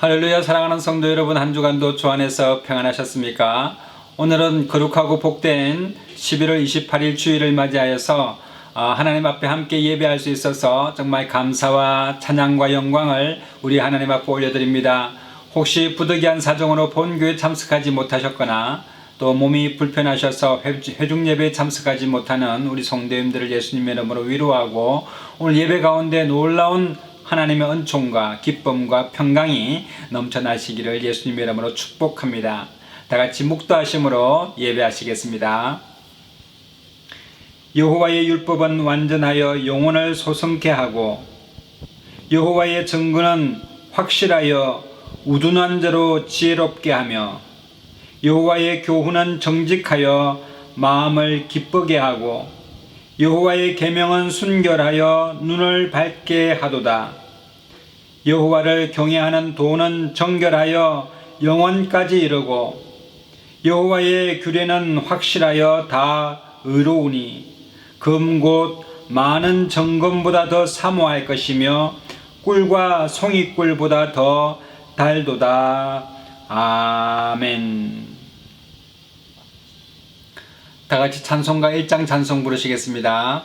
할렐루야. 사랑하는 성도 여러분, 한 주간도 주 안에서 평안하셨습니까? 오늘은 거룩하고 복된 11월 28일 주일을 맞이하여서 하나님 앞에 함께 예배할 수 있어서 정말 감사와 찬양과 영광을 우리 하나님 앞에 올려드립니다. 혹시 부득이한 사정으로 본교회 참석하지 못하셨거나 또 몸이 불편하셔서 회중 예배에 참석하지 못하는 우리 성도님들을 예수님의 이름으로 위로하고 오늘 예배 가운데 놀라운 하나님의 은총과 기쁨과 평강이 넘쳐나시기를 예수님의 이름으로 축복합니다. 다같이 묵도하심으로 예배하시겠습니다. 여호와의 율법은 완전하여 영혼을 소성케 하고 여호와의 증거는 확실하여 우둔한 자로 지혜롭게 하며 여호와의 교훈은 정직하여 마음을 기쁘게 하고 여호와의 계명은 순결하여 눈을 밝게 하도다. 여호와를 경외하는 도는 정결하여 영원까지 이르고 여호와의 규례는 확실하여 다 의로우니 금 곧 많은 정금보다 더 사모할 것이며 꿀과 송이꿀보다 더 달도다. 아멘. 다같이 찬송가 1장 찬송 부르시겠습니다.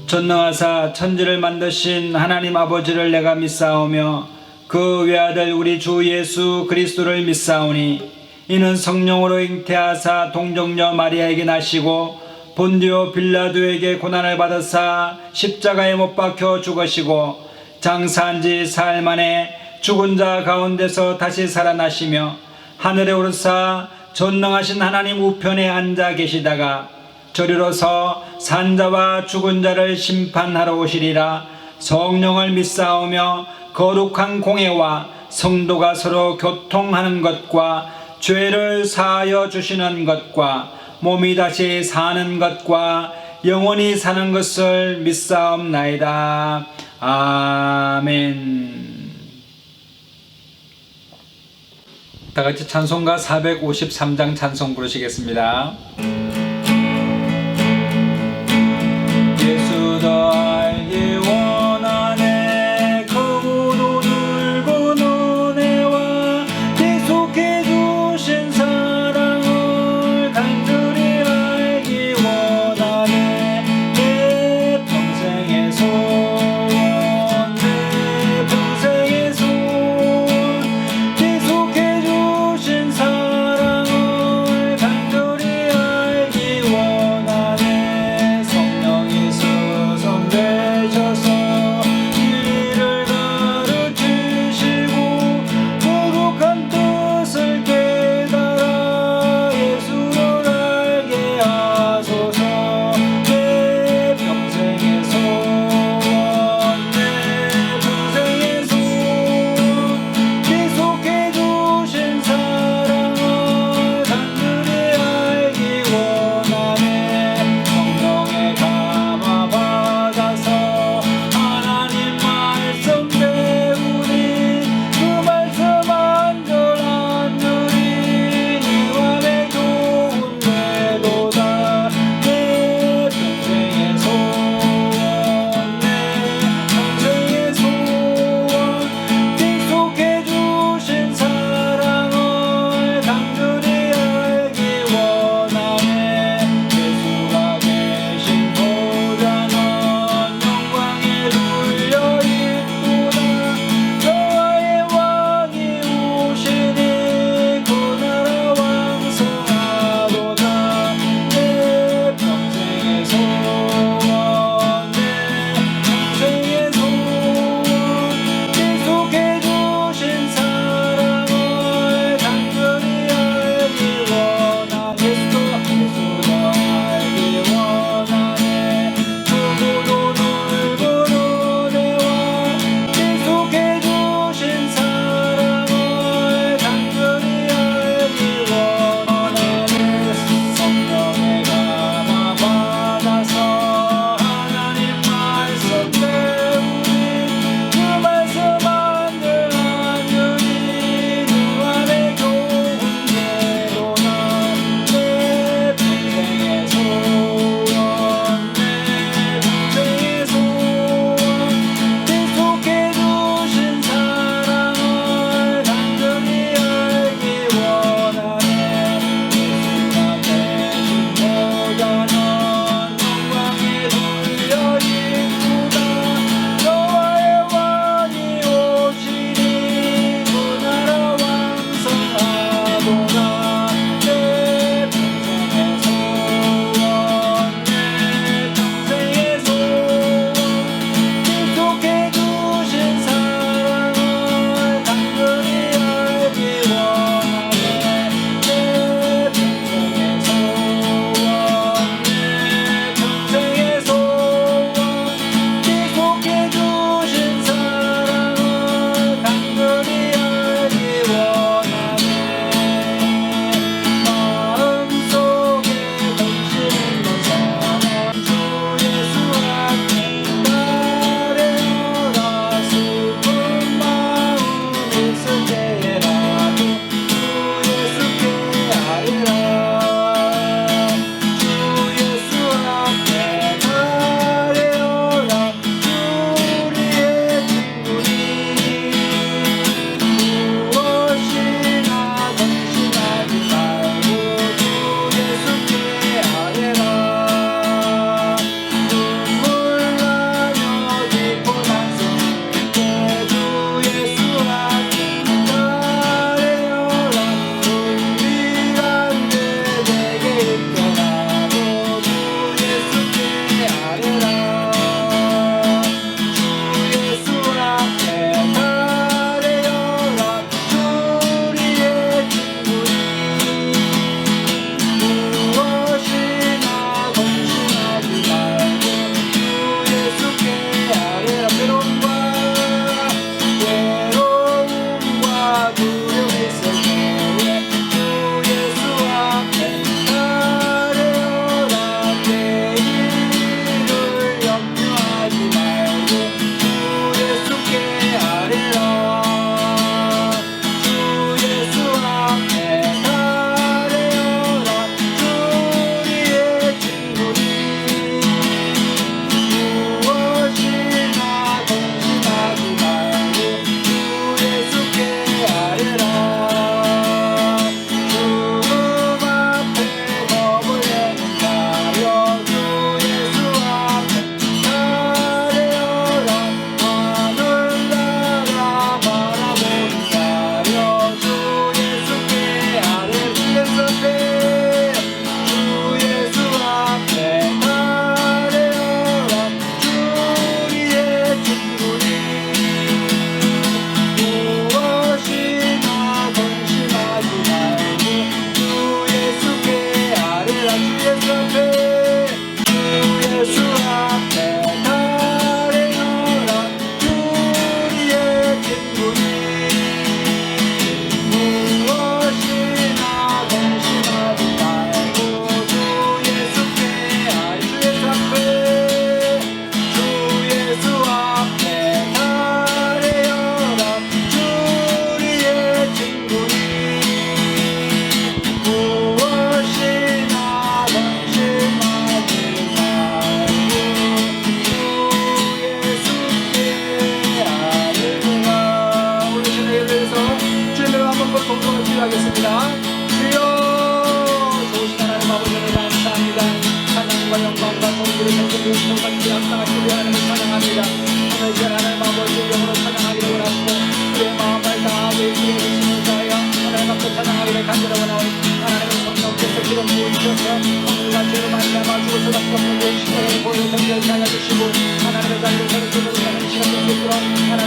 전능하사 천지를 만드신 하나님 아버지를 내가 믿사오며 그 외아들 우리 주 예수 그리스도를 믿사오니 이는 성령으로 잉태하사 동정녀 마리아에게 나시고 본디오 빌라도에게 고난을 받으사 십자가에 못 박혀 죽으시고 장사한 지 사흘 만에 죽은 자 가운데서 다시 살아나시며 하늘에 오르사 전능하신 하나님 우편에 앉아 계시다가 저리로서 산자와 죽은 자를 심판하러 오시리라. 성령을 믿사오며 거룩한 공회와 성도가 서로 교통하는 것과 죄를 사하여 주시는 것과 몸이 다시 사는 것과 영원히 사는 것을 믿사옵나이다. 아멘. 다같이 찬송가 453장 찬송 부르시겠습니다. 더 알기 원하네. 거구도 늙은 은혜와 계속해 주신 사랑을 간절히 알기 원하네. 내 평생의 소원, 내 평생의 소원, 계속해 주신 사랑을 간절히 알기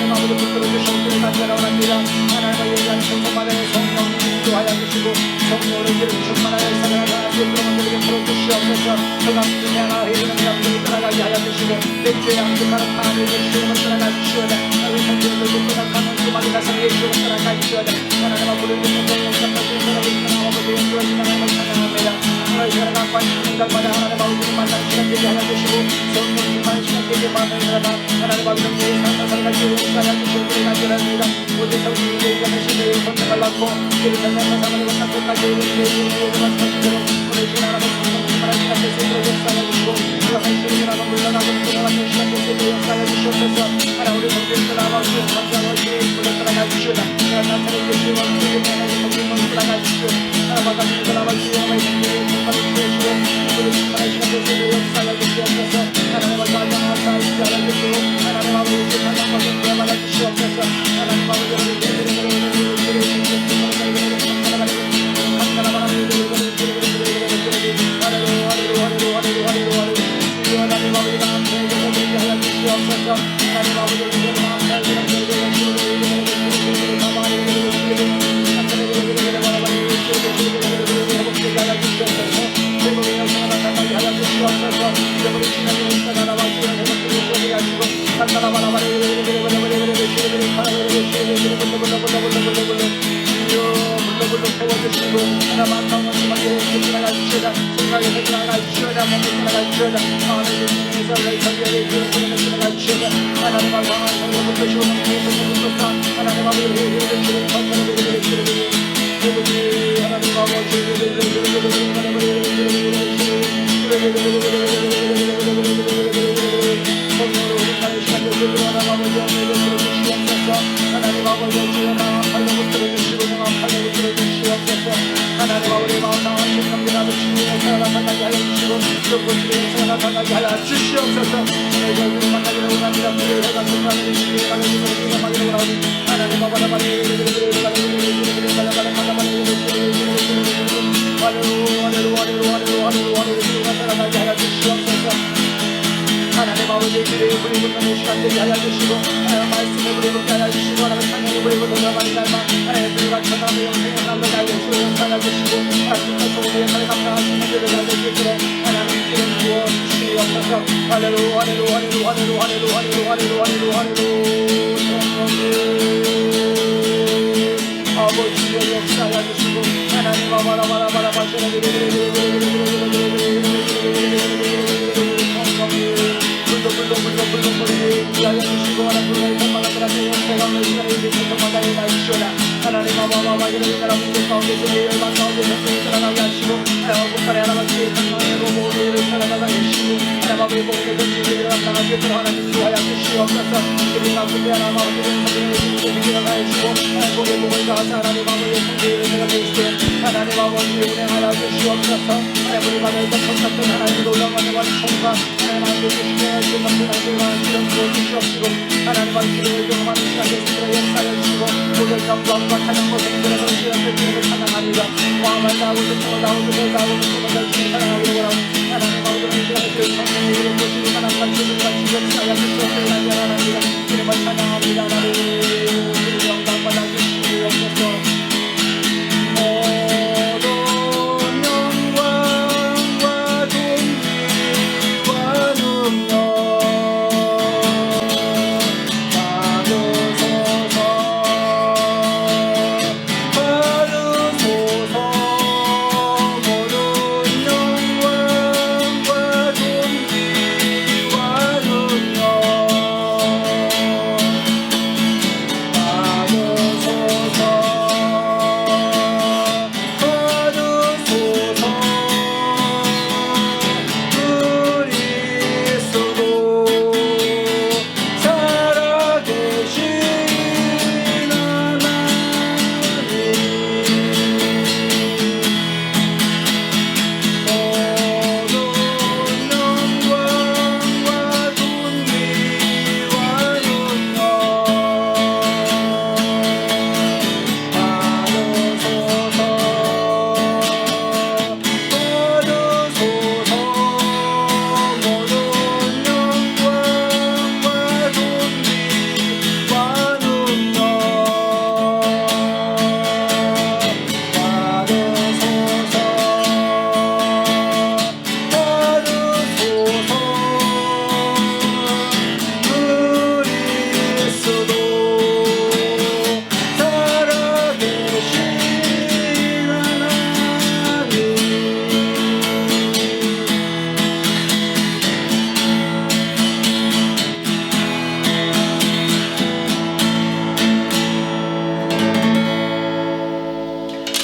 하나님 아버지 붙들어 주시옵기를 간절합니다. 하나님의 예전 성령만의 성령 인도하여 주시고 성령으로 이를 충만하여 살아가는 여러분들에게 풀어주시옵소서. 그가 중에 하나 회개는 감정이 떠나가게 하여 주시고 내 죄에 함께하는 마음을 주시옵소서. 떠나가주시오다. 우리 성도들도 떠나가는 그만이 가슴에 예수로 떠나가주시오다. 하나님 아버지 성령 역사까지 살아계시는 아버지 예수하신 하나님을 찬양합니다. 하나님 사랑과 인간마다 하나님 아버지를 만나는 시간 되게 하여 주시고 성령 충만한 시간 되게 만들어라. 하나님 아버지 성령의 삶을 살아가지 용서하여 주시옵기를 간절합니다. 모든 성령의 의견을 신뢰의 선택을 낳고 그를 살면서 사람을 건너 끝까지 우리의 이름으로 말씀하시도록 오늘 시간 하나님 성령 충만한 시간 되게 역사하여 주시고 그가 하시리라고 물러나고 돌아가는 시간 되게 역사하여 주시옵소서. 하나님 우리 성도들 아버지 감사하고 예수로 떠나가 주시오다. 내가 나타내 주시고 우리의 하나님 성령을 떠나가 주시오. 하나님 아버지 아버지 영화의 성령을 충만히 주시고 우리 충만한 시간 되게 역사하여 주시옵소서. 하나님 아버지 하나님 주시고 하나님 아버지 하나님 아버지 구원하여 주시옵소서. 하나님 아버지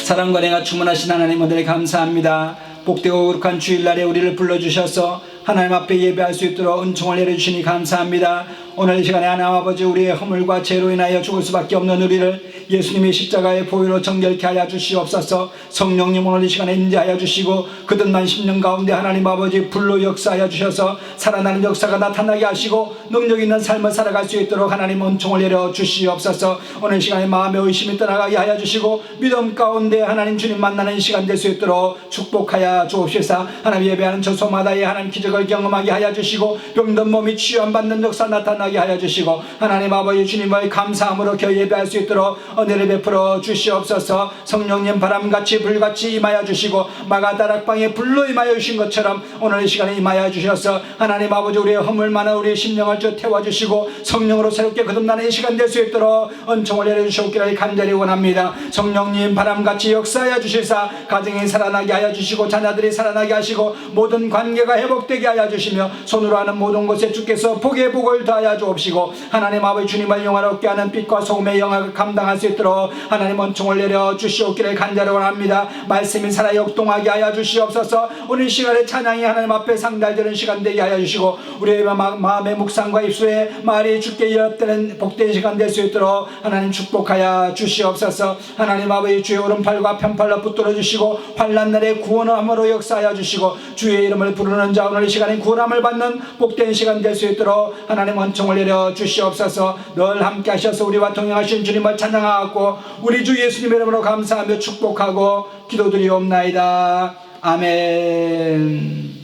사랑과 내가 충만하신 하나님 은혜에 감사합니다. 복되고 거룩한 주일날에 우리를 불러주셔서 하나님 앞에 예배할 수 있도록 은총을 내려주시니 감사합니다. 오늘 이 시간에 하나님 아버지, 우리의 허물과 죄로 인하여 죽을 수밖에 없는 우리를 예수님의 십자가의 보혈로 정결케 하여 주시옵소서. 성령님 오늘 이 시간에 임재하여 주시고 거듭난 10년 가운데 하나님 아버지 불로 역사하여 주셔서 살아나는 역사가 나타나게 하시고 능력 있는 삶을 살아갈 수 있도록 하나님 은총을 내려 주시옵소서. 오늘 이 시간에 마음의 의심이 떠나가게 하여 주시고 믿음 가운데 하나님 주님 만나는 시간 될 수 있도록 축복하여 주옵소서. 하나님 예배하는 저소마다의 하나님 기적을 경험하게 하여 주시고 병든 몸이 치유받는 역사 나타나게 하여 주시고 하나님 아버지 주님의 감사함으로 교회 예배할 수 있도록 은혜를 베풀어 주시옵소서. 성령님 바람같이 불같이 임하여 주시고 마가다락방에 불로 임하여 주신 것처럼 오늘 이 시간에 임하여 주셔서 하나님 아버지 우리의 허물 많은 우리의 심령을 태워주시고 성령으로 새롭게 거듭나는 이 시간 될 수 있도록 은총을 내려주시옵기를 간절히 원합니다. 성령님 바람같이 역사하여 주시사 가정이 살아나게 하여 주시고 자녀들이 살아나게 하시고 모든 관계가 회복되게 하여 주시며 손으로 하는 모든 것에 주께서 복의 복을 더하여 주옵시고 하나님 아버지 주님을 영화롭게 하는 빛과 소금의 영화를 감당할 수 있도록 하나님 은총을 내려 주시옵기를 간절히 원합니다. 말씀이 살아 역동하게 하여 주시옵소서. 오늘 시간에 찬양이 하나님 앞에 상달되는 시간 되게 하여 주시고 우리의 마음의 묵상과 입술에 말이 주께 연합되는 복된 시간 될 수 있도록 하나님 축복하여 주시옵소서. 하나님 아버지 주의 오른팔과 편팔로 붙들어 주시고 환난 날에 구원함으로 역사하여 주시고 주의 이름을 부르는 자 오늘 이 시간에 구원함을 받는 복된 시간 될 수 있도록 하나님 은총을 내려 주시옵소서. 늘 함께 하셔서 우리와 동행하신 주님을 찬양하고 우리 주 예수님의 이름으로 감사하며 축복하고 기도드리옵나이다. 아멘.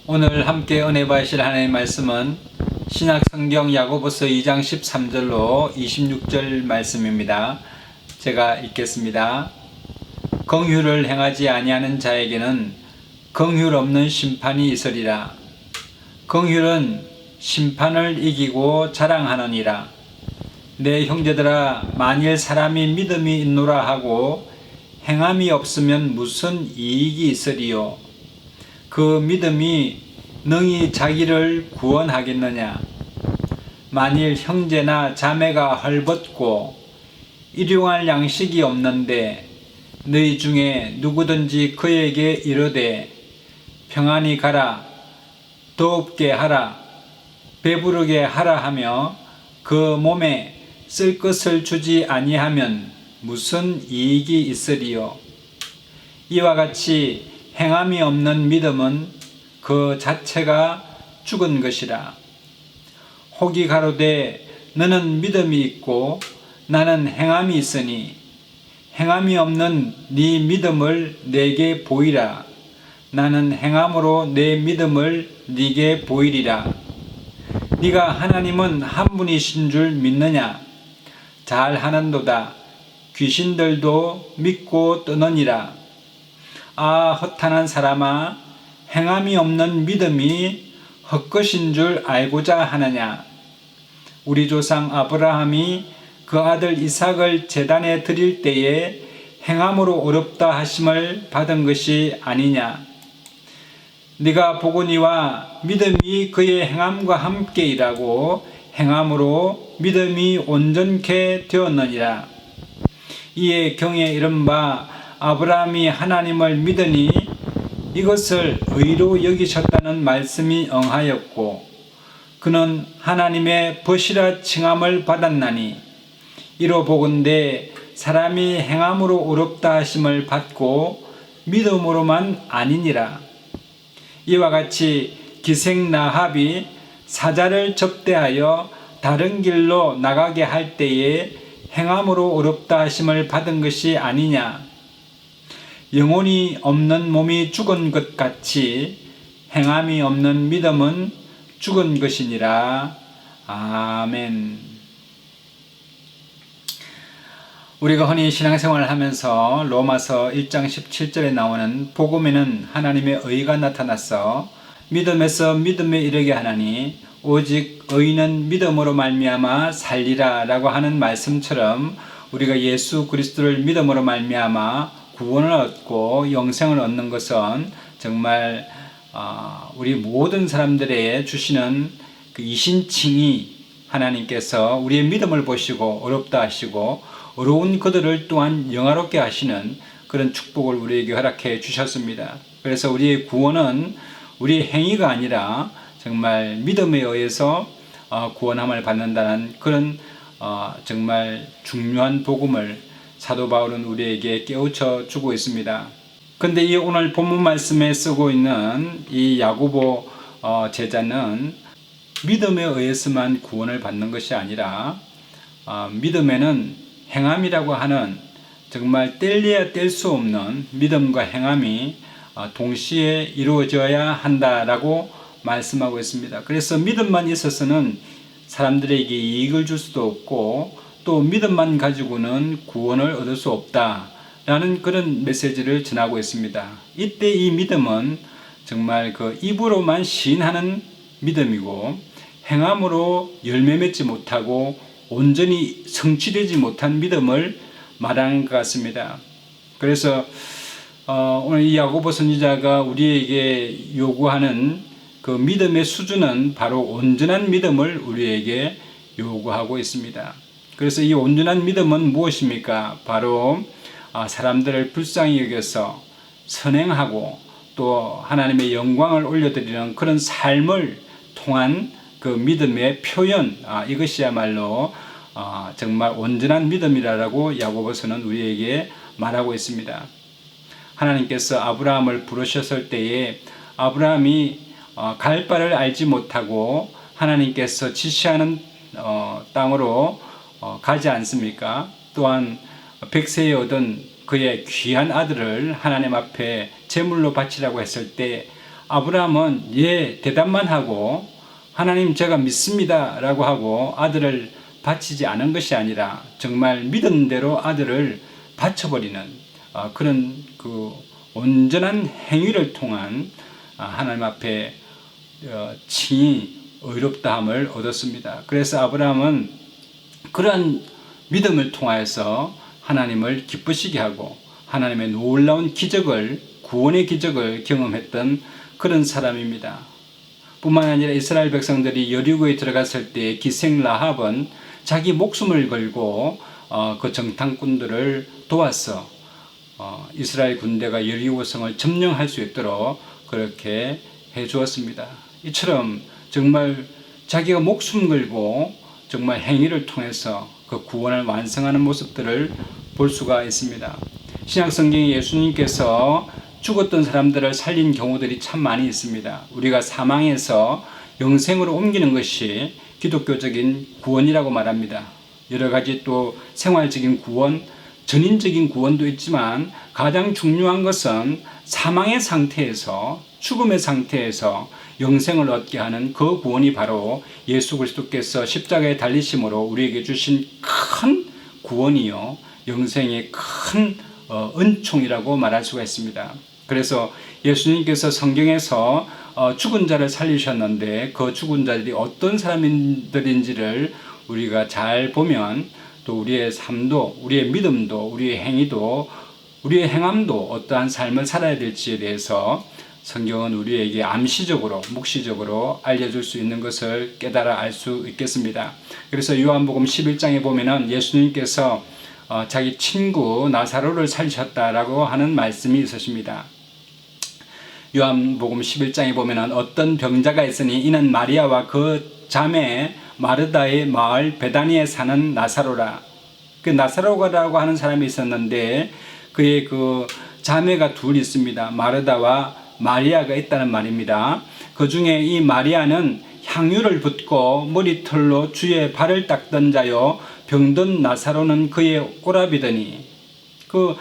오늘 함께 은혜 받으실 하나님의 말씀은 신약성경 야고보서 2장 13절로 26절 말씀입니다. 제가 읽겠습니다. 긍휼을 행하지 아니하는 자에게는 긍휼 없는 심판이 있으리라. 긍휼은 심판을 이기고 자랑하느니라. 내 형제들아, 만일 사람이 믿음이 있노라 하고 행함이 없으면 무슨 이익이 있으리요? 그 믿음이 능히 자기를 구원하겠느냐? 만일 형제나 자매가 헐벗고 일용할 양식이 없는데 너희 중에 누구든지 그에게 이르되 평안히 가라, 더웁게 하라, 배부르게 하라 하며 그 몸에 쓸 것을 주지 아니하면 무슨 이익이 있으리요? 이와 같이 행함이 없는 믿음은 그 자체가 죽은 것이라. 혹이 가로되 너는 믿음이 있고 나는 행함이 있으니 행함이 없는 네 믿음을 내게 보이라. 나는 행함으로 내 믿음을 네게 보이리라. 네가 하나님은 한 분이신 줄 믿느냐? 잘하는도다. 귀신들도 믿고 뜨느니라. 아, 허탄한 사람아, 행함이 없는 믿음이 헛것인 줄 알고자 하느냐? 우리 조상 아브라함이 그 아들 이삭을 제단에 드릴 때에 행함으로 어렵다 하심을 받은 것이 아니냐? 네가 보거니와 믿음이 그의 행함과 함께 일하고 행함으로 믿음이 온전케 되었느니라. 이에 경에 이른바 아브라함이 하나님을 믿으니 이것을 의로 여기셨다는 말씀이 응하였고 그는 하나님의 벗이라 칭함을 받았나니 이로 보건대 사람이 행함으로 어렵다 하심을 받고 믿음으로만 아니니라. 이와 같이 기생 라합이 사자를 접대하여 다른 길로 나가게 할 때에 행함으로 어렵다 하심을 받은 것이 아니냐. 영혼이 없는 몸이 죽은 것 같이 행함이 없는 믿음은 죽은 것이니라. 아멘. 우리가 흔히 신앙생활을 하면서 로마서 1장 17절에 나오는 복음에는 하나님의 의가 나타나서 믿음에서 믿음에 이르게 하나니 오직 의인은 믿음으로 말미암아 살리라 라고 하는 말씀처럼 우리가 예수 그리스도를 믿음으로 말미암아 구원을 얻고 영생을 얻는 것은 정말 우리 모든 사람들에게 주시는 그 이신칭의 하나님께서 우리의 믿음을 보시고 어렵다 하시고 어려운 그들을 또한 영화롭게 하시는 그런 축복을 우리에게 허락해 주셨습니다. 그래서 우리의 구원은 우리의 행위가 아니라 정말 믿음에 의해서 구원함을 받는다는 그런 정말 중요한 복음을 사도 바울은 우리에게 깨우쳐 주고 있습니다. 근데 이 오늘 본문 말씀에 쓰고 있는 이 야고보 제자는 믿음에 의해서만 구원을 받는 것이 아니라 믿음에는 행함이라고 하는 정말 뗄래야 뗄 수 없는 믿음과 행함이 동시에 이루어져야 한다라고 말씀하고 있습니다. 그래서 믿음만 있어서는 사람들에게 이익을 줄 수도 없고 또 믿음만 가지고는 구원을 얻을 수 없다라는 그런 메시지를 전하고 있습니다. 이때 이 믿음은 정말 그 입으로만 시인하는 믿음이고 행함으로 열매 맺지 못하고 온전히 성취되지 못한 믿음을 말하는 것 같습니다. 그래서 오늘 이 야고보 선지자가 우리에게 요구하는 그 믿음의 수준은 바로 온전한 믿음을 우리에게 요구하고 있습니다. 그래서 이 온전한 믿음은 무엇입니까? 바로 사람들을 불쌍히 여겨서 선행하고 또 하나님의 영광을 올려드리는 그런 삶을 통한 그 믿음의 표현, 이것이야말로 정말 온전한 믿음이라고 야고보서는 우리에게 말하고 있습니다. 하나님께서 아브라함을 부르셨을 때에 아브라함이 갈 바를 알지 못하고 하나님께서 지시하는 땅으로 가지 않습니까? 또한 백세에 얻은 그의 귀한 아들을 하나님 앞에 제물로 바치라고 했을 때 아브라함은 예 대답만 하고 하나님 제가 믿습니다 라고 하고 아들을 바치지 않은 것이 아니라 정말 믿은 대로 아들을 바쳐버리는 그런 그 온전한 행위를 통한 하나님 앞에 칭이 의롭다함을 얻었습니다. 그래서 아브라함은 그러한 믿음을 통하여서 하나님을 기쁘시게 하고 하나님의 놀라운 기적을 구원의 기적을 경험했던 그런 사람입니다. 뿐만 아니라 이스라엘 백성들이 여리고에 들어갔을 때 기생 라합은 자기 목숨을 걸고 그 정탐꾼들을 도와서 이스라엘 군대가 여리고 성을 점령할 수 있도록 그렇게 해 주었습니다. 이처럼 정말 자기가 목숨 걸고 정말 행위를 통해서 그 구원을 완성하는 모습들을 볼 수가 있습니다. 신약 성경에 예수님께서 죽었던 사람들을 살린 경우들이 참 많이 있습니다. 우리가 사망에서 영생으로 옮기는 것이 기독교적인 구원이라고 말합니다. 여러 가지 또 생활적인 구원, 전인적인 구원도 있지만 가장 중요한 것은 사망의 상태에서 죽음의 상태에서 영생을 얻게 하는 그 구원이 바로 예수 그리스도께서 십자가에 달리심으로 우리에게 주신 큰 구원이요 영생의 큰 은총이라고 말할 수가 있습니다. 그래서 예수님께서 성경에서 죽은 자를 살리셨는데 그 죽은 자들이 어떤 사람들인지를 우리가 잘 보면 또 우리의 삶도 우리의 믿음도 우리의 행위도 우리의 행함도 어떠한 삶을 살아야 될지에 대해서 성경은 우리에게 암시적으로 묵시적으로 알려줄 수 있는 것을 깨달아 알 수 있겠습니다. 그래서 요한복음 11장에 보면은 예수님께서 자기 친구 나사로를 살리셨다라고 하는 말씀이 있으십니다. 요한복음 11장에 보면은 어떤 병자가 있으니 이는 마리아와 그 자매 마르다의 마을 베다니에 사는 나사로라. 그 나사로라고 하는 사람이 있었는데 그의 그 자매가 둘 있습니다. 마르다와 마리아가 있다는 말입니다. 그 중에 이 마리아는 향유를 붓고 머리털로 주의 발을 닦던 자요 병든 나사로는 그의 오라비더니 그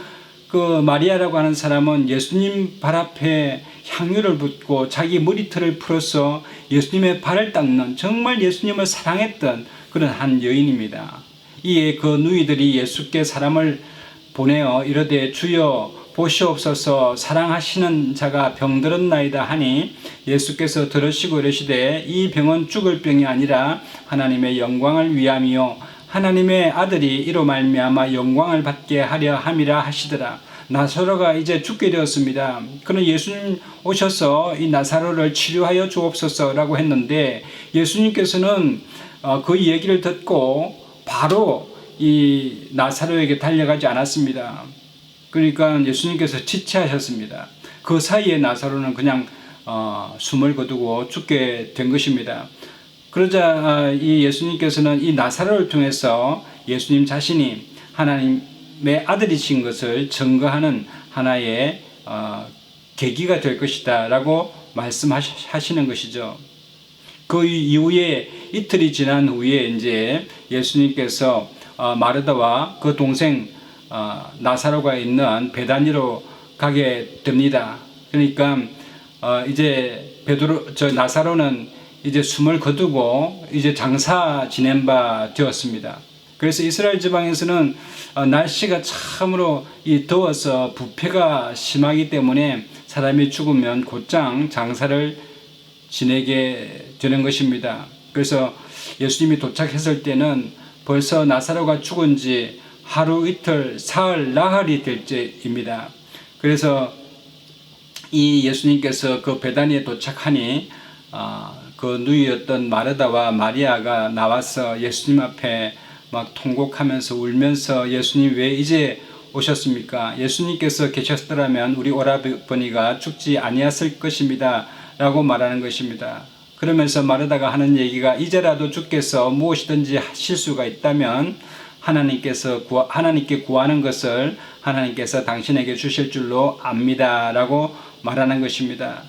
마리아라고 하는 사람은 예수님 발 앞에 향유를 붓고 자기 머리털을 풀어서 예수님의 발을 닦는 정말 예수님을 사랑했던 그런 한 여인입니다. 이에 그 누이들이 예수께 사람을 보내어 이르되 주여 보시옵소서 사랑하시는 자가 병들었나이다 하니 예수께서 들으시고 이르시되 이 병은 죽을 병이 아니라 하나님의 영광을 위함이요 하나님의 아들이 이로 말미암아 영광을 받게 하려 함이라 하시더라. 나사로가 이제 죽게 되었습니다. 그는 예수님 오셔서 이 나사로를 치료하여 주옵소서라고 했는데 예수님께서는 그 얘기를 듣고 바로 이 나사로에게 달려가지 않았습니다. 그러니까 예수님께서 지체하셨습니다. 그 사이에 나사로는 그냥 숨을 거두고 죽게 된 것입니다. 그러자 이 예수님께서는 이 나사로를 통해서 예수님 자신이 하나님의 아들이신 것을 증거하는 하나의 계기가 될 것이다 라고 말씀하시는 것이죠. 그 이후에 이틀이 지난 후에 이제 예수님께서 마르다와 그 동생 나사로가 있는 베다니로 가게 됩니다. 그러니까 이제 나사로는 이제 숨을 거두고 이제 장사 지낸 바 되었습니다. 그래서 이스라엘 지방에서는 날씨가 참으로 더워서 부패가 심하기 때문에 사람이 죽으면 곧장 장사를 지내게 되는 것입니다. 그래서 예수님이 도착했을 때는 벌써 나사로가 죽은 지 하루 이틀 사흘 나흘이 될 때입니다. 그래서 이 예수님께서 그 베다니에 도착하니 그 누이였던 마르다와 마리아가 나와서 예수님 앞에 막 통곡하면서 울면서 예수님 왜 이제 오셨습니까? 예수님께서 계셨더라면 우리 오라버니가 죽지 아니었을 것입니다 라고 말하는 것입니다. 그러면서 마르다가 하는 얘기가 이제라도 주께서 무엇이든지 하실 수가 있다면 하나님께 구하는 것을 하나님께서 당신에게 주실 줄로 압니다 라고 말하는 것입니다.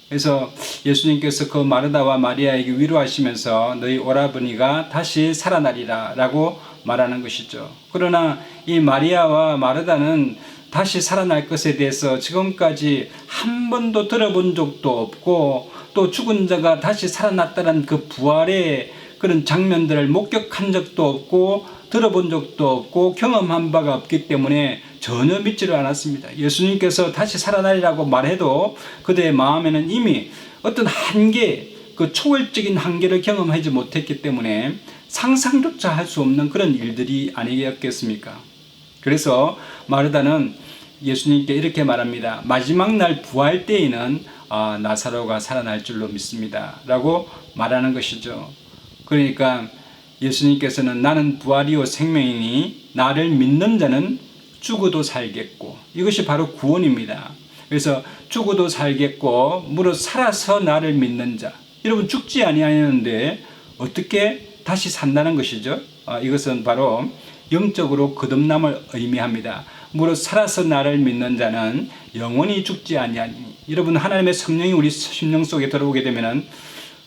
그래서 예수님께서 그 마르다와 마리아에게 위로하시면서 너희 오라버니가 다시 살아나리라 라고 말하는 것이죠. 그러나 이 마리아와 마르다는 다시 살아날 것에 대해서 지금까지 한 번도 들어본 적도 없고 또 죽은 자가 다시 살아났다는 그 부활의 그런 장면들을 목격한 적도 없고 들어본 적도 없고 경험한 바가 없기 때문에 전혀 믿지를 않았습니다. 예수님께서 다시 살아나리라고 말해도 그들의 마음에는 이미 어떤 한계, 그 초월적인 한계를 경험하지 못했기 때문에 상상조차 할 수 없는 그런 일들이 아니겠습니까? 그래서 마르다는 예수님께 이렇게 말합니다. 마지막 날 부활 때에는 나사로가 살아날 줄로 믿습니다 라고 말하는 것이죠. 그러니까 예수님께서는 나는 부활이요 생명이니 나를 믿는 자는 죽어도 살겠고, 이것이 바로 구원입니다. 그래서 죽어도 살겠고 무릇 살아서 나를 믿는 자, 여러분 죽지 아니하였는데 어떻게 다시 산다는 것이죠. 이것은 바로 영적으로 거듭남을 의미합니다. 무릇 살아서 나를 믿는 자는 영원히 죽지 아니하니. 여러분 하나님의 성령이 우리 심령 속에 들어오게 되면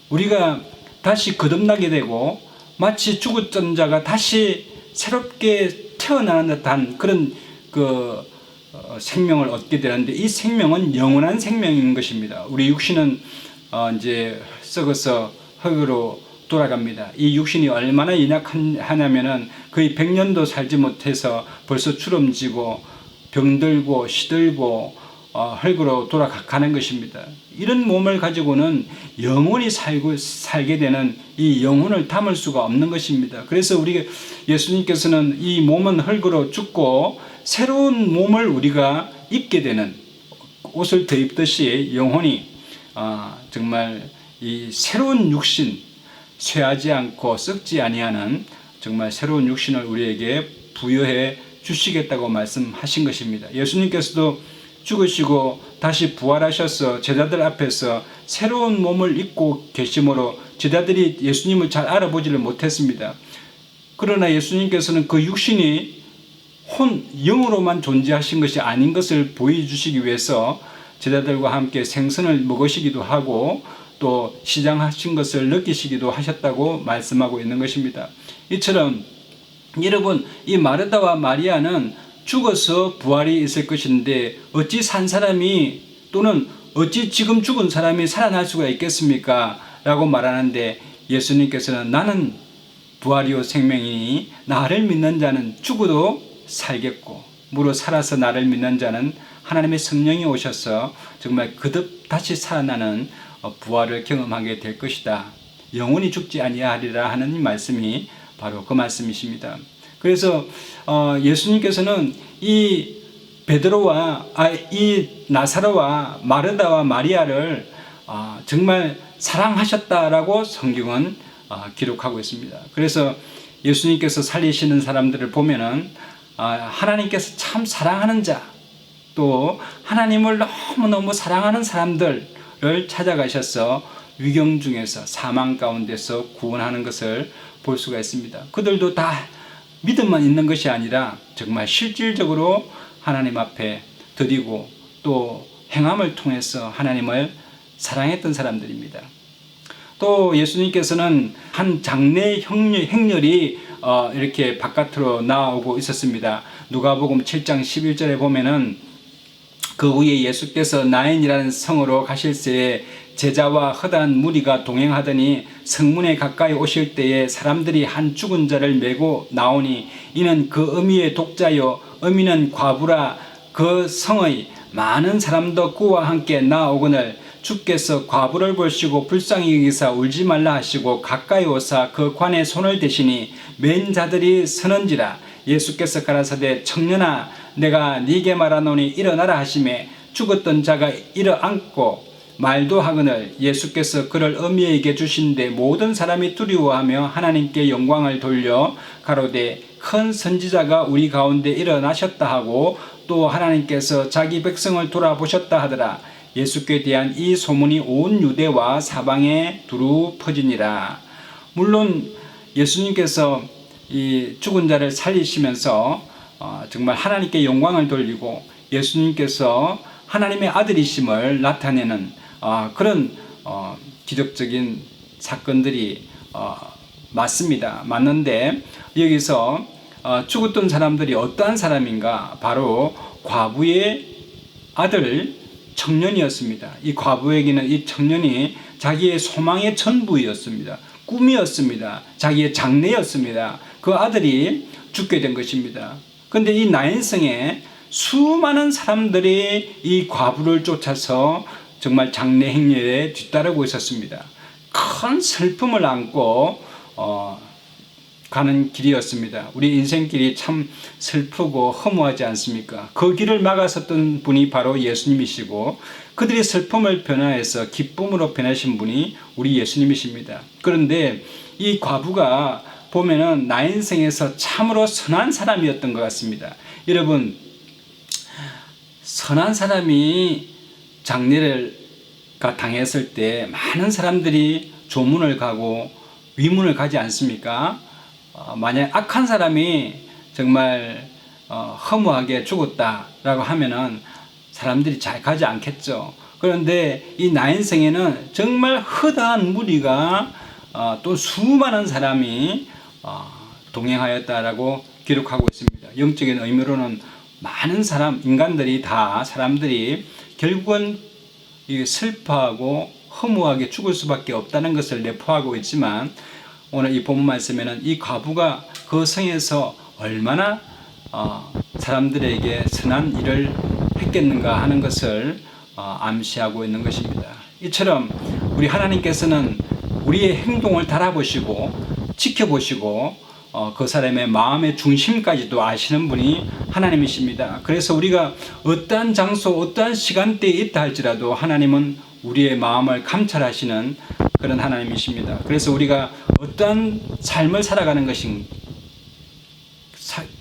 우리가 다시 거듭나게 되고 마치 죽었던 자가 다시 새롭게 태어나는 듯한 그런 생명을 얻게 되는데 이 생명은 영원한 생명인 것입니다. 우리 육신은 이제 썩어서 흙으로 돌아갑니다. 이 육신이 얼마나 연약하냐면은 거의 100년도 살지 못해서 벌써 주름지고 병들고 시들고 흙으로 돌아가는 것입니다. 이런 몸을 가지고는 영원히 살게 되는 이 영혼을 담을 수가 없는 것입니다. 그래서 예수님께서는 이 몸은 흙으로 죽고 새로운 몸을 우리가 입게 되는, 옷을 더 입듯이 영혼이 정말 이 새로운 육신, 쇠하지 않고 썩지 아니하는 정말 새로운 육신을 우리에게 부여해 주시겠다고 말씀하신 것입니다. 예수님께서도 죽으시고 다시 부활하셔서 제자들 앞에서 새로운 몸을 입고 계심으로 제자들이 예수님을 잘 알아보지를 못했습니다. 그러나 예수님께서는 그 육신이 영으로만 존재하신 것이 아닌 것을 보여주시기 위해서 제자들과 함께 생선을 먹으시기도 하고 또 시장하신 것을 느끼시기도 하셨다고 말씀하고 있는 것입니다. 이처럼 여러분, 이 마르다와 마리아는 죽어서 부활이 있을 것인데 어찌 산 사람이 또는 어찌 지금 죽은 사람이 살아날 수가 있겠습니까? 라고 말하는데 예수님께서는 나는 부활이요 생명이니 나를 믿는 자는 죽어도 살겠고 무릇 살아서 나를 믿는 자는 하나님의 성령이 오셔서 정말 거듭 다시 살아나는 부활을 경험하게 될 것이다. 영원히 죽지 아니하리라 하는 말씀이 바로 그 말씀이십니다. 그래서 예수님께서는 이 이 나사로와 마르다와 마리아를 정말 사랑하셨다라고 성경은 기록하고 있습니다. 그래서 예수님께서 살리시는 사람들을 보면은 하나님께서 참 사랑하는 자, 또 하나님을 너무너무 사랑하는 사람들을 찾아가셔서 위경 중에서 사망 가운데서 구원하는 것을 볼 수가 있습니다. 그들도 다 믿음만 있는 것이 아니라 정말 실질적으로 하나님 앞에 드리고 또 행함을 통해서 하나님을 사랑했던 사람들입니다. 또 예수님께서는 한 장래 행렬이 이렇게 바깥으로 나오고 있었습니다. 누가복음 7장 11절에 보면은 그 후에 예수께서 나인이라는 성으로 가실새에 제자와 허다한 무리가 동행하더니 성문에 가까이 오실 때에 사람들이 한 죽은 자를 메고 나오니 이는 그 어미의 독자요 어미는 과부라. 그 성의 많은 사람도 그와 함께 나오거늘 주께서 과부를 보시고 불쌍히 여기사 울지 말라 하시고 가까이 오사 그 관에 손을 대시니 맨 자들이 서는지라. 예수께서 가라사대 청년아 내가 네게 말하노니 일어나라 하시매 죽었던 자가 일어앉고 말도 하거늘 예수께서 그를 어미에게 주신데 모든 사람이 두려워하며 하나님께 영광을 돌려 가로되 큰 선지자가 우리 가운데 일어나셨다 하고 또 하나님께서 자기 백성을 돌아보셨다 하더라. 예수께 대한 이 소문이 온 유대와 사방에 두루 퍼지니라. 물론 예수님께서 이 죽은 자를 살리시면서 정말 하나님께 영광을 돌리고 예수님께서 하나님의 아들이심을 나타내는 그런 기적적인 사건들이 맞습니다. 맞는데 여기서 죽었던 사람들이 어떠한 사람인가? 바로 과부의 아들 청년이었습니다. 이 과부에게는 이 청년이 자기의 소망의 전부였습니다. 꿈이었습니다. 자기의 장래였습니다. 그 아들이 죽게 된 것입니다. 그런데 이 나인성에 수많은 사람들이 이 과부를 쫓아서 정말 장래 행렬에 뒤따르고 있었습니다. 큰 슬픔을 안고 가는 길이었습니다. 우리 인생길이 참 슬프고 허무하지 않습니까? 그 길을 막았었던 분이 바로 예수님이시고 그들의 슬픔을 변화해서 기쁨으로 변하신 분이 우리 예수님이십니다. 그런데 이 과부가 보면은 나인생에서 참으로 선한 사람이었던 것 같습니다. 여러분, 선한 사람이 장례가 당했을 때 많은 사람들이 조문을 가고 위문을 가지 않습니까? 만약 악한 사람이 정말 허무하게 죽었다라고 하면은 사람들이 잘 가지 않겠죠. 그런데 이 나인성에는 정말 허다한 무리가 또 수많은 사람이 동행하였다라고 기록하고 있습니다. 영적인 의미로는 많은 사람들이 결국은 슬퍼하고 허무하게 죽을 수밖에 없다는 것을 내포하고 있지만 오늘 이 본문 말씀에는 이 과부가 그 성에서 얼마나 사람들에게 선한 일을 했겠는가 하는 것을 암시하고 있는 것입니다. 이처럼 우리 하나님께서는 우리의 행동을 달아보시고 지켜보시고 그 사람의 마음의 중심까지도 아시는 분이 하나님이십니다. 그래서 우리가 어떠한 장소, 어떠한 시간대에 있다 할지라도 하나님은 우리의 마음을 감찰하시는 그런 하나님이십니다. 그래서 우리가 어떠한 삶을 살아가는 것이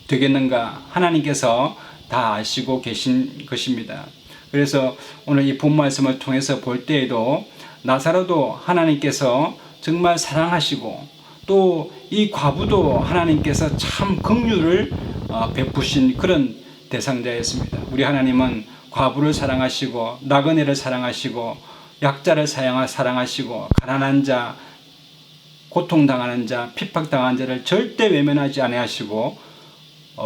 되겠는가 하나님께서 다 아시고 계신 것입니다. 그래서 오늘 이 본 말씀을 통해서 볼 때에도 나사로도 하나님께서 정말 사랑하시고 또 이 과부도 하나님께서 참 긍휼을 베푸신 그런 대상자였습니다. 우리 하나님은 과부를 사랑하시고 나그네를 사랑하시고 약자를 사랑하시고 가난한 자, 고통당하는 자, 핍박당한 자를 절대 외면하지 아니하시고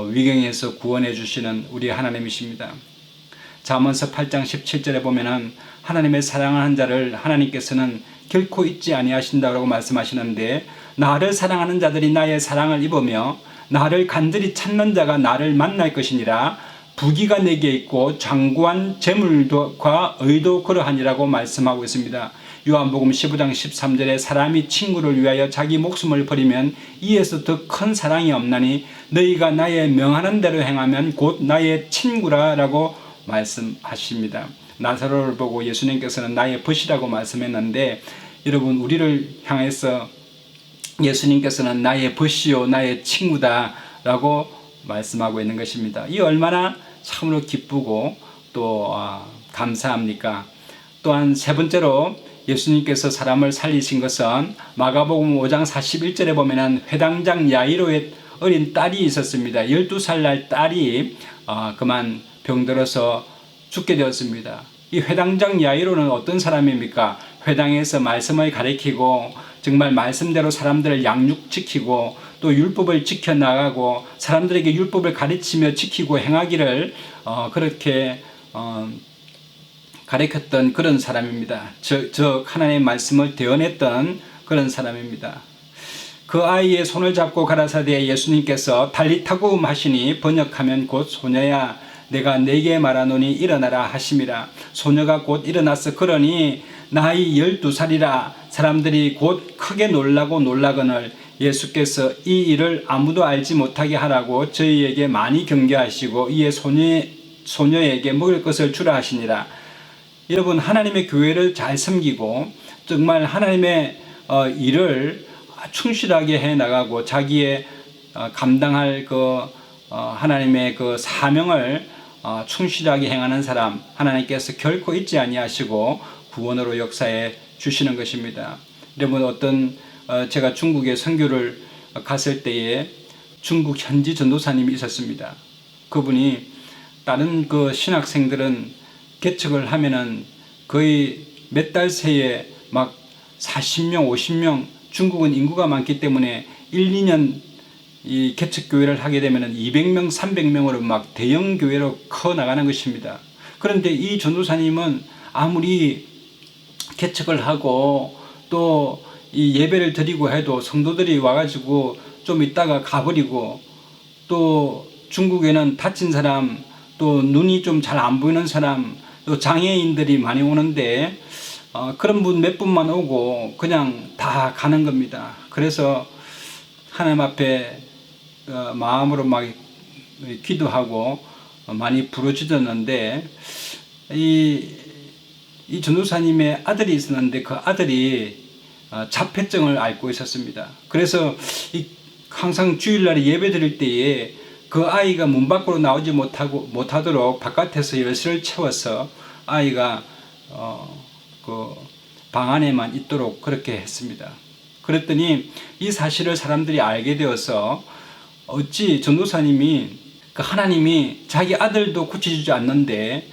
위경에서 구원해 주시는 우리 하나님이십니다. 잠언서 8장 17절에 보면은 하나님의 사랑하는 자를 하나님께서는 결코 잊지 아니하신다고 말씀하시는데 나를 사랑하는 자들이 나의 사랑을 입으며 나를 간절히 찾는 자가 나를 만날 것이니라. 부귀가 내게 있고 장구한 재물과 의도 그러하니라고 말씀하고 있습니다. 요한복음 15장 13절에 사람이 친구를 위하여 자기 목숨을 버리면 이에서 더 큰 사랑이 없나니 너희가 나의 명하는 대로 행하면 곧 나의 친구라라고 말씀하십니다. 나사로를 보고 예수님께서는 나의 벗이라고 말씀했는데 여러분 우리를 향해서 예수님께서는 나의 벗이요 나의 친구다 라고 말씀하고 있는 것입니다. 이 얼마나 참으로 기쁘고 또 감사합니까? 또한 세 번째로 예수님께서 사람을 살리신 것은 마가복음 5장 41절에 보면은 회당장 야이로의 어린 딸이 있었습니다. 12살 날 딸이 그만 병들어서 죽게 되었습니다. 이 회당장 야이로는 어떤 사람입니까? 회당에서 말씀을 가리키고 정말 말씀대로 사람들을 양육시키고 또 율법을 지켜나가고 사람들에게 율법을 가르치며 지키고 행하기를 그렇게 가르쳤던 그런 사람입니다. 즉 하나님의 말씀을 대언했던 그런 사람입니다. 그 아이의 손을 잡고 가라사대 예수님께서 달리타구음 하시니 번역하면 곧 소녀야 내가 네게 말하노니 일어나라 하심이라. 소녀가 곧 일어나서 걸으니 나이 12살이라. 사람들이 곧 크게 놀라고 놀라거늘 예수께서 이 일을 아무도 알지 못하게 하라고 저희에게 많이 경계하시고 이에 소녀에게 먹을 것을 주라 하시니라. 여러분, 하나님의 교회를 잘 섬기고 정말 하나님의 일을 충실하게 해 나가고 자기의 감당할 하나님의 그 사명을 충실하게 행하는 사람, 하나님께서 결코 잊지 아니하시고 구원으로 역사해 주시는 것입니다. 여러분, 제가 중국에 선교를 갔을 때에 중국 현지 전도사님이 있었습니다. 그분이 다른 신학생들은 개척을 하면은 거의 몇 달 새에 막 40명, 50명, 중국은 인구가 많기 때문에 1, 2년 이 개척교회를 하게 되면은 200명, 300명으로 막 대형교회로 커 나가는 것입니다. 그런데 이 전도사님은 아무리 개척을 하고 또 이 예배를 드리고 해도 성도들이 와가지고 좀 있다가 가버리고 또 중국에는 다친 사람 또 눈이 좀 잘 안 보이는 사람 또 장애인들이 많이 오는데 그런 분 몇 분만 오고 그냥 다 가는 겁니다. 그래서 하나님 앞에 마음으로 막 기도하고 많이 부르짖었는데 이 전도사님의 아들이 있었는데 그 아들이 자폐증을 앓고 있었습니다. 그래서 항상 주일날에 예배 드릴 때에 그 아이가 문 밖으로 나오지 못하도록 바깥에서 열쇠를 채워서 아이가 그 방 안에만 있도록 그렇게 했습니다. 그랬더니 이 사실을 사람들이 알게 되어서 어찌 전도사님이 하나님이 자기 아들도 고쳐주지 않는데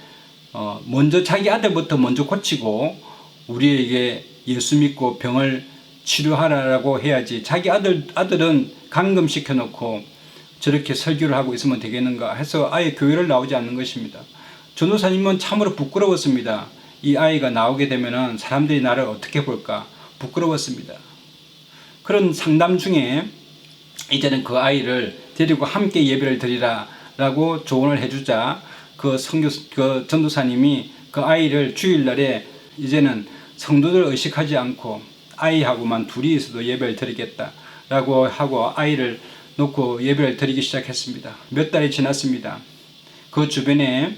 먼저 자기 아들부터 먼저 고치고 우리에게 예수 믿고 병을 치료하라고 해야지 자기 아들은 감금시켜 놓고 저렇게 설교를 하고 있으면 되겠는가 해서 아예 교회를 나오지 않는 것입니다. 전도사님은 참으로 부끄러웠습니다. 이 아이가 나오게 되면은 사람들이 나를 어떻게 볼까 부끄러웠습니다. 그런 상담 중에 이제는 그 아이를 데리고 함께 예배를 드리라 라고 조언을 해주자 그 전도사님이 그 아이를 주일날에 이제는 성도들 의식하지 않고 아이하고만 둘이 있어도 예배를 드리겠다 라고 하고 아이를 놓고 예배를 드리기 시작했습니다. 몇 달이 지났습니다. 그 주변에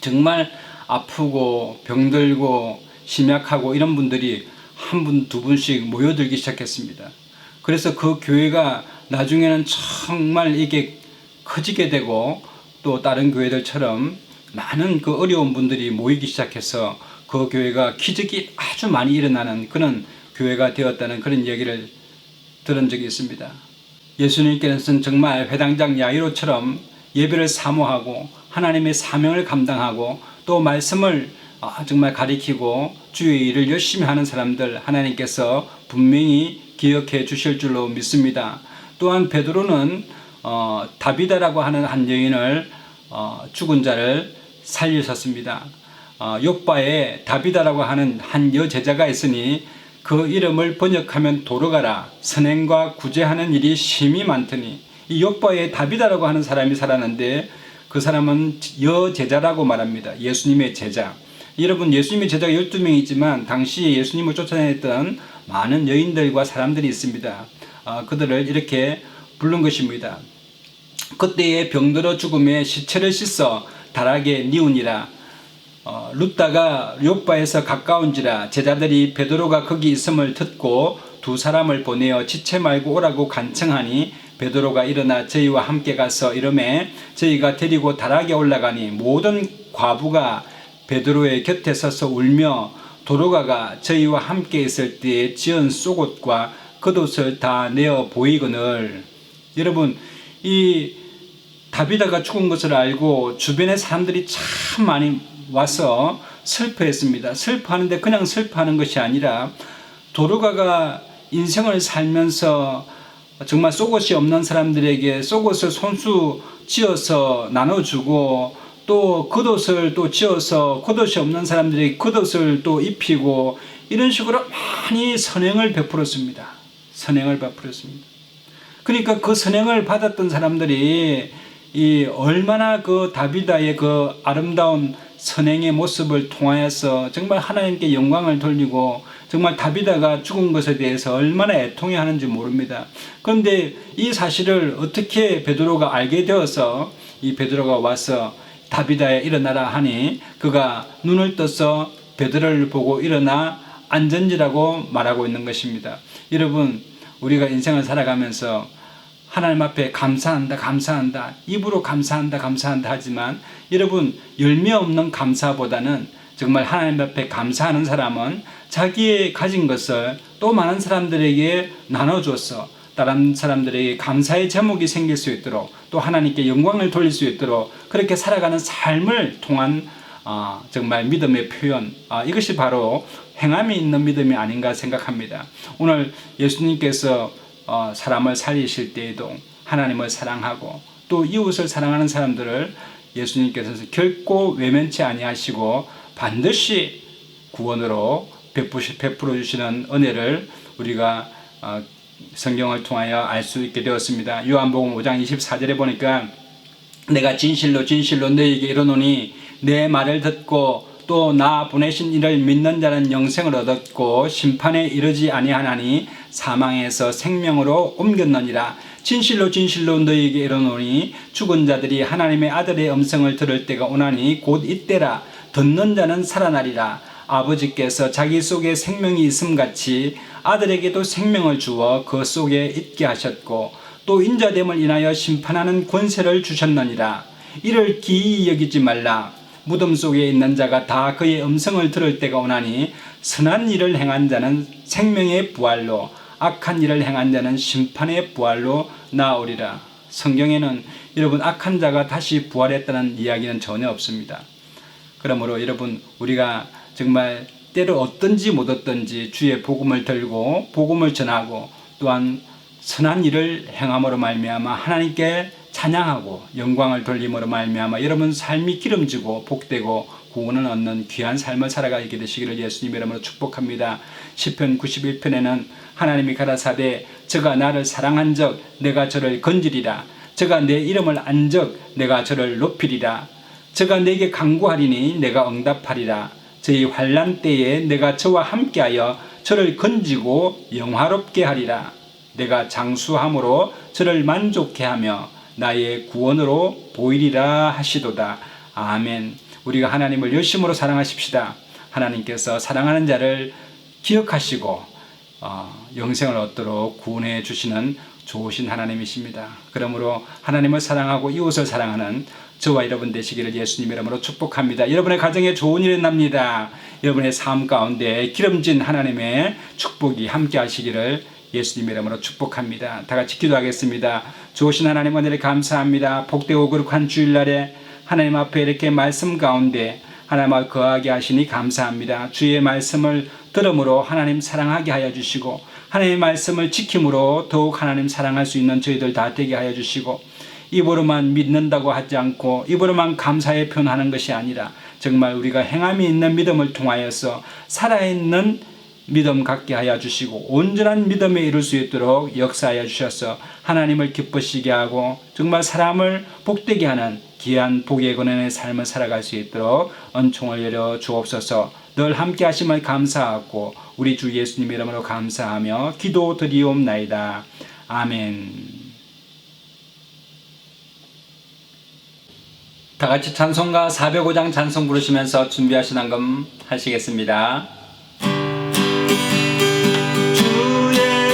정말 아프고 병들고 심약하고 이런 분들이 한 분, 두 분씩 모여들기 시작했습니다. 그래서 그 교회가 나중에는 정말 이게 커지게 되고 또 다른 교회들처럼 많은 그 어려운 분들이 모이기 시작해서 그 교회가 기적이 아주 많이 일어나는 그런 교회가 되었다는 그런 얘기를 들은 적이 있습니다. 예수님께서는 정말 회당장 야이로처럼 예배를 사모하고 하나님의 사명을 감당하고 또 말씀을 정말 가리키고 주의 일을 열심히 하는 사람들 하나님께서 분명히 기억해 주실 줄로 믿습니다. 또한 베드로는 다비다라고 하는 한 여인을 죽은 자를 살리셨습니다. 욥바에 다비다라고 하는 한 여제자가 있으니 그 이름을 번역하면 도로가라 선행과 구제하는 일이 심히 많더니 이 욥바에 다비다라고 하는 사람이 살았는데 그 사람은 여제자라고 말합니다. 예수님의 제자. 여러분, 예수님의 제자가 12명이 있지만 당시에 예수님을 쫓아다녔던 많은 여인들과 사람들이 있습니다. 그들을 이렇게 부른 것입니다. 그때에 병들어 죽음에 시체를 씻어 다락에 뉘우니라. 룻다가 욥바에서 가까운지라 제자들이 베드로가 거기 있음을 듣고 두 사람을 보내어 지체 말고 오라고 간청하니 베드로가 일어나 저희와 함께 가서 이르매 저희가 데리고 다락에 올라가니 모든 과부가 베드로의 곁에 서서 울며 도로가가 저희와 함께 있을 때에 지은 속옷과 겉옷을 다 내어 보이거늘. 여러분, 이 다비다가 죽은 것을 알고 주변의 사람들이 참 많이 와서 슬퍼했습니다. 슬퍼하는데 그냥 슬퍼하는 것이 아니라 도로가가 인생을 살면서 정말 속옷이 없는 사람들에게 속옷을 손수 찧어서 나눠주고 또 겉옷을 또 찧어서 겉옷이 없는 사람들에게 겉옷을 또 입히고 이런 식으로 많이 선행을 베풀었습니다. 선행을 베풀었습니다. 그러니까 그 선행을 받았던 사람들이 이 얼마나 그 다비다의 그 아름다운 선행의 모습을 통하여서 정말 하나님께 영광을 돌리고 정말 다비다가 죽은 것에 대해서 얼마나 애통해하는지 모릅니다. 그런데 이 사실을 어떻게 베드로가 알게 되어서 이 베드로가 와서 다비다야 일어나라 하니 그가 눈을 떠서 베드로를 보고 일어나 앉은지라고 말하고 있는 것입니다. 여러분, 우리가 인생을 살아가면서 하나님 앞에 감사한다 감사한다 입으로 감사한다 감사한다 하지만 여러분, 열매 없는 감사보다는 정말 하나님 앞에 감사하는 사람은 자기의 가진 것을 또 많은 사람들에게 나눠줘서 다른 사람들에게 감사의 제목이 생길 수 있도록 또 하나님께 영광을 돌릴 수 있도록 그렇게 살아가는 삶을 통한 정말 믿음의 표현, 이것이 바로 행함이 있는 믿음이 아닌가 생각합니다. 오늘 예수님께서 사람을 살리실 때에도 하나님을 사랑하고 또 이웃을 사랑하는 사람들을 예수님께서 결코 외면치 아니하시고 반드시 구원으로 베풀어 주시는 은혜를 우리가 성경을 통하여 알 수 있게 되었습니다. 요한복음 5장 24절에 보니까 내가 진실로 진실로 너희에게 이르노니 내 말을 듣고 또 나 보내신 이를 믿는 자는 영생을 얻었고 심판에 이르지 아니하나니 사망에서 생명으로 옮겼느니라. 진실로 진실로 너희에게 이르노니 죽은 자들이 하나님의 아들의 음성을 들을 때가 오나니 곧 이때라. 듣는 자는 살아나리라. 아버지께서 자기 속에 생명이 있음같이 아들에게도 생명을 주어 그 속에 있게 하셨고 또 인자됨을 인하여 심판하는 권세를 주셨느니라. 이를 기이히 여기지 말라. 무덤 속에 있는 자가 다 그의 음성을 들을 때가 오나니 선한 일을 행한 자는 생명의 부활로 악한 일을 행한 자는 심판의 부활로 나오리라. 성경에는 여러분 악한 자가 다시 부활했다는 이야기는 전혀 없습니다. 그러므로 여러분, 우리가 정말 때로 얻든지 못 얻든지 주의 복음을 들고 복음을 전하고 또한 선한 일을 행함으로 말미암아 하나님께 찬양하고 영광을 돌림으로 말미암아 여러분 삶이 기름지고 복되고 구원을 얻는 귀한 삶을 살아가게 되시기를 예수님 이름으로 축복합니다. 시편 91편에는 하나님이 가라사대 저가 나를 사랑한즉 내가 저를 건지리라. 저가 내 이름을 안즉 내가 저를 높이리라. 저가 내게 간구하리니 내가 응답하리라. 저희 환난 때에 내가 저와 함께하여 저를 건지고 영화롭게 하리라. 내가 장수함으로 저를 만족케 하며 나의 구원으로 보이리라 하시도다. 아멘. 우리가 하나님을 열심으로 사랑하십시다. 하나님께서 사랑하는 자를 기억하시고 영생을 얻도록 구원해 주시는 좋으신 하나님이십니다. 그러므로 하나님을 사랑하고 이웃을 사랑하는 저와 여러분 되시기를 예수님 이름으로 축복합니다. 여러분의 가정에 좋은 일이 납니다. 여러분의 삶 가운데 기름진 하나님의 축복이 함께 하시기를 예수님 이름으로 축복합니다. 다 같이 기도하겠습니다. 좋으신 하나님 은혜를 감사합니다. 복되고 거룩한 주일날에 하나님 앞에 이렇게 말씀 가운데 하나님 앞에 거하게 하시니 감사합니다. 주의 말씀을 들음으로 하나님 사랑하게 하여 주시고 하나님의 말씀을 지킴으로 더욱 하나님 사랑할 수 있는 저희들 다 되게 하여 주시고 입으로만 믿는다고 하지 않고 입으로만 감사의 표현하는 것이 아니라 정말 우리가 행함이 있는 믿음을 통하여서 살아있는 믿음 갖게 하여 주시고 온전한 믿음에 이룰 수 있도록 역사하여 주셔서 하나님을 기쁘시게 하고 정말 사람을 복되게 하는 귀한 복의 권한의 삶을 살아갈 수 있도록 은총을 열어 주옵소서. 늘 함께 하심을 감사하고 우리 주 예수님 이름으로 감사하며 기도 드리옵나이다. 아멘. 다 같이 찬송가 405장 찬송 부르시면서 준비하신 한금 하시겠습니다. 주의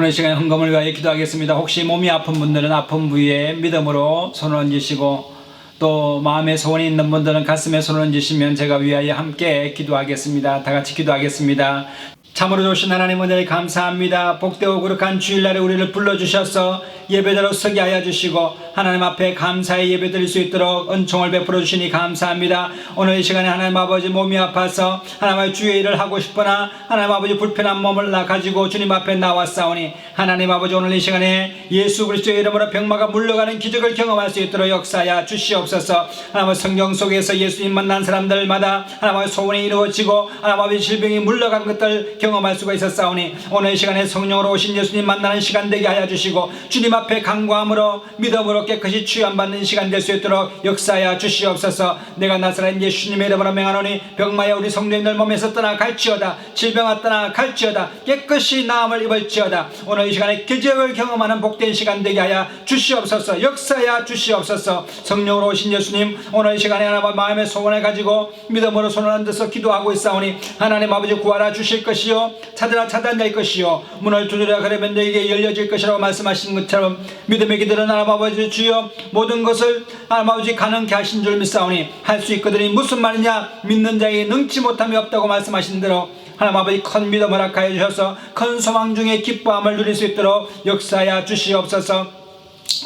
오늘 시간에 헌금을 위하여 기도하겠습니다. 혹시 몸이 아픈 분들은 아픈 부위에 믿음으로 손을 얹으시고, 또 마음에 소원이 있는 분들은 가슴에 손을 얹으시면 제가 위하여 함께 기도하겠습니다. 다 같이 기도하겠습니다. 참으로 좋으신 하나님 은혜를 감사합니다. 복되고 거룩한 주일날에 우리를 불러주셔서 예배대로 서게 하여 주시고 하나님 앞에 감사의 예배 드릴 수 있도록 은총을 베풀어 주시니 감사합니다. 오늘 이 시간에 하나님 아버지 몸이 아파서 하나님의 주의 일을 하고 싶으나 하나님 아버지 불편한 몸을 가지고 주님 앞에 나왔사오니 하나님 아버지 오늘 이 시간에 예수 그리스도의 이름으로 병마가 물러가는 기적을 경험할 수 있도록 역사하여 주시옵소서. 하나님 성경 속에서 예수님 만난 사람들마다 하나님의 소원이 이루어지고 하나님 아버지 질병이 물러간 것들 경험할 수가 있었사오니 오늘 이 시간에 성령으로 오신 예수님 만나는 시간 되게 하여 주시고 주님 앞에 간구함으로 믿음으로 깨끗이 취함받는 시간 될 수 있도록 역사하여 주시옵소서. 내가 나사렛 예수님의 이름으로 명하노니 병마여 우리 성도님들 몸에서 떠나갈지어다. 질병아 떠나갈지어다. 깨끗이 나음을 입을지어다. 오늘 이 시간에 기적을 경험하는 복된 시간 되게 하여 주시옵소서. 역사하여 주시옵소서. 성령으로 오신 예수님 오늘 이 시간에 하나님 마음의 소원을 가지고 믿음으로 손을 얹어서 기도하고 있사오니 하나님 아버지 구하라 주실 것이요 찾으라 찾아낼 것이요 문을 두드려 그러면 너에게 열려질 것이라고 말씀하신 것처럼 믿음의 기도는 하나님 아버지 주여 모든 것을 하나님 아버지 가능케 하신 줄 믿사오니 할 수 있거든이 무슨 말이냐 믿는 자에게 능치 못함이 없다고 말씀하신 대로 하나님 아버지 큰 믿음을 허락하여 주셔서 큰 소망 중에 기뻐함을 누릴 수 있도록 역사하여 주시옵소서.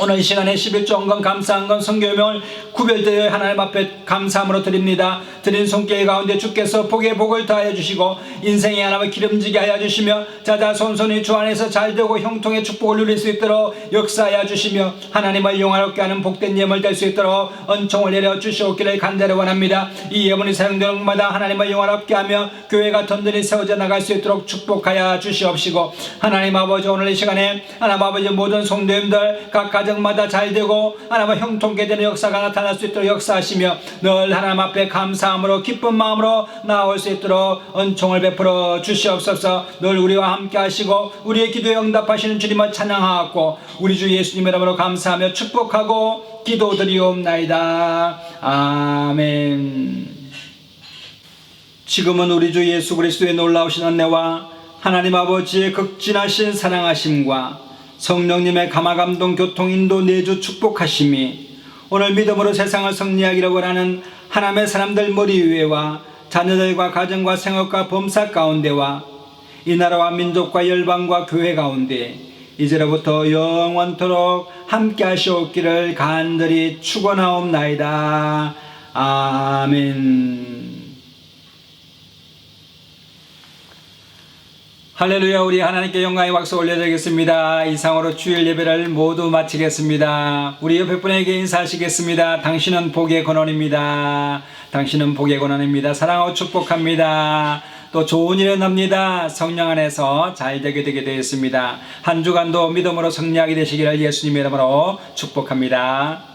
오늘 이 시간에 11조 헌금 감사헌금 선교명을 구별되어 하나님 앞에 감사함으로 드립니다. 드린 손길 가운데 주께서 복에 복을 더하여 주시고 인생의 하나님을 기름지게 하여 주시며 자자손손이 주 안에서 잘되고 형통의 축복을 누릴 수 있도록 역사하여 주시며 하나님을 영화롭게 하는 복된 예물 될 수 있도록 은총을 내려 주시옵기를 간절히 원합니다. 이 예물이 사용되는 곳마다 하나님을 영화롭게 하며 교회가 든든히 세워져 나갈 수 있도록 축복하여 주시옵시고 하나님 아버지 오늘 이 시간에 하나님 아버지 모든 성도님들 각 가정마다 잘되고 하나님의 형통케 되는 역사가 나타날 수 있도록 역사하시며 늘 하나님 앞에 감사함으로 기쁜 마음으로 나올 수 있도록 은총을 베풀어 주시옵소서. 늘 우리와 함께 하시고 우리의 기도에 응답하시는 주님을 찬양하고 우리 주 예수님 이름으로 감사하며 축복하고 기도드리옵나이다. 아멘. 지금은 우리 주 예수 그리스도의 놀라우신 은혜와 하나님 아버지의 극진하신 사랑하심과 성령님의 감화감동 교통 인도 내주 축복하심이 오늘 믿음으로 세상을 승리하기를 원하는 하나님의 사람들 머리 위에와 자녀들과 가정과 생업과 범사 가운데와 이 나라와 민족과 열방과 교회 가운데 이제로부터 영원토록 함께 하시옵기를 간절히 축원하옵나이다. 아멘. 할렐루야. 우리 하나님께 영광의 박수 올려드리겠습니다. 이상으로 주일 예배를 모두 마치겠습니다. 우리 옆에 분에게 인사하시겠습니다. 당신은 복의 근원입니다. 당신은 복의 근원입니다. 사랑하고 축복합니다. 또 좋은 일이 납니다. 성령 안에서 잘 되게 되었습니다. 한 주간도 믿음으로 승리하게 되시기를 예수님의 이름으로 축복합니다.